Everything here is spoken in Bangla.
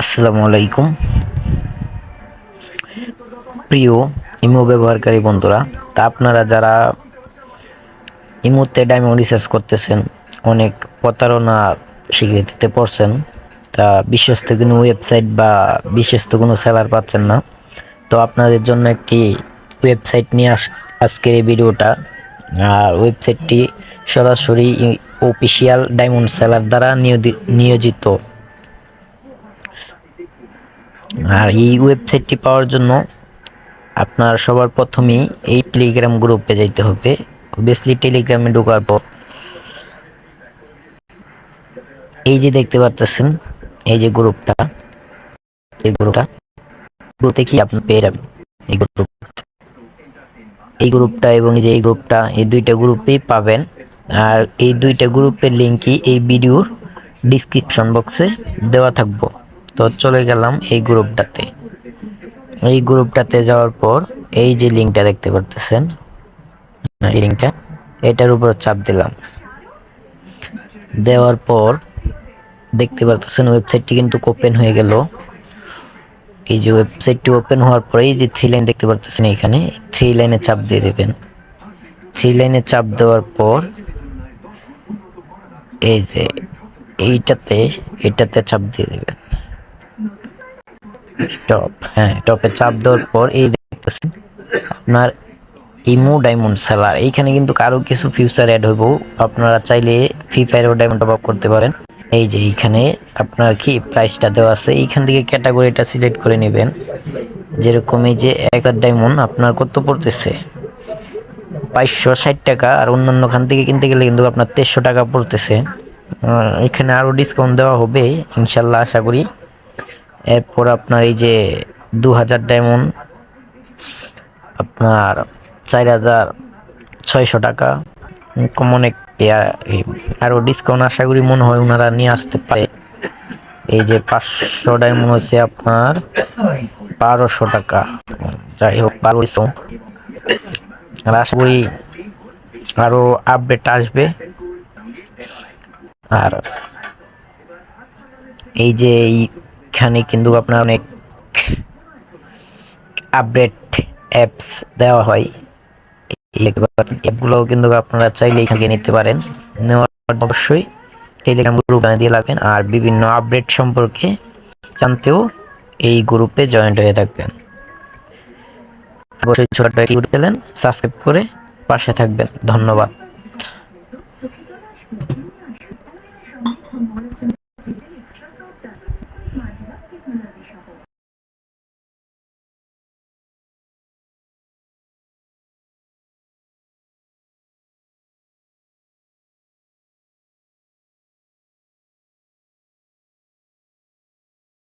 আসসালামু আলাইকুম প্রিয় ইমো ব্যবহারকারী বন্ধুরা, তা আপনারা যারা ইমোতে ডায়মন্ড রিসার্চ করতেছেন, অনেক প্রতারণার স্বীকৃতিতে পড়ছেন, তা বিশ্বস্ত কোনো ওয়েবসাইট বা বিশ্বস্ত কোনো সেলার পাচ্ছেন না। তো আপনাদের জন্য একটি ওয়েবসাইট নিয়ে আজকের এই ভিডিওটা। আর ওয়েবসাইটটি সরাসরি অফিসিয়াল ডায়মন্ড সেলার দ্বারা নিয়োজিত। আর এই ওয়েবসাইটটি পাওয়ার জন্য আপনার সবার প্রথমেই এই টেলিগ্রাম গ্রুপে যাইতে হবে। অবভিয়াসলি টেলিগ্রামে ঢোকার পর এই যে দেখতে পাচ্ছেন, এই যে গ্রুপটা, এই গ্রুপে কি আপনি পেয়ে যাবেন এই গ্রুপটা এবং এই গ্রুপটা, এই দুইটা গ্রুপেই পাবেন। আর এই দুইটা গ্রুপের লিঙ্কই এই ভিডিওর ডিসক্রিপশন বক্সে দেওয়া থাকবো। তো চলে গেলাম এই গ্রুপটাতে। এই গ্রুপটাতে যাওয়ার পর এই যে লিঙ্কটা দেখতে পারতেছেন, এই লিঙ্কটা, এটার উপর চাপ দিলাম। দেওয়ার পর দেখতে পারতেছেন ওয়েবসাইটটি কিন্তু ওপেন হয়ে গেল। এই যে ওয়েবসাইটটি ওপেন হওয়ার পরে এই যে থ্রি লাইন দেখতে পারতেছেন, এখানে থ্রি লাইনে চাপ দিয়ে দেবেন। থ্রি লাইনে চাপ দেওয়ার পর এই যে এটাতে চাপ দিয়ে দেবেন। টপে চাপ দেওয়ার পর এই দেখতেছেন আপনার ইমো ডায়মন্ড সেলার। এইখানে কিন্তু আরো কিছু ফিউচার অ্যাড হইব। আপনারা চাইলে free fire diamond top up করতে পারেন। এই যে এইখানে আপনার কি প্রাইসটা দেওয়া আছে, এইখান থেকে ক্যাটাগরিটা সিলেক্ট করে নেবেন। যেরকম এই যে 1 ডায়মন্ড আপনার কত পড়তেছে, 560 টাকা। আর অন্যান্য খান থেকে কিনতে গেলে কিন্তু আপনার 1300 টাকা পড়তেছে। এখানে আরো ডিসকাউন্ট দেওয়া হবে ইনশাল্লাহ, আশা করি। এরপর আপনার এই যে 2000 ডায়মন্ড আপনার 4600 টাকা। অনেক আরো ডিসকাউন্ট আশা করি মনে হয় ওনারা নিয়ে আসতে পারে। এই যে 500 ডায়মন্ড হচ্ছে আপনার 1200 টাকা। যাই হোক, ভালো ডিসকাউন্ট। আর আশা করি আরো আপডেট আসবে। আর এই যে এইখানে কিন্তু আপনার অনেক আপডেট অ্যাপস দেওয়া হয়। অ্যাপগুলোও কিন্তু আপনারা চাইলে এখান থেকে নিতে পারেন। নেওয়ার অবশ্যই টেলিগ্রাম গ্রুপ দিয়ে লাগবেন। আর বিভিন্ন আপডেট সম্পর্কে জানতেও এই গ্রুপে জয়েন্ট হয়ে থাকবেন। অবশ্যই ছোট্ট একটি ইউটিউব চ্যানেল সাবস্ক্রাইব করে পাশে থাকবেন। ধন্যবাদ।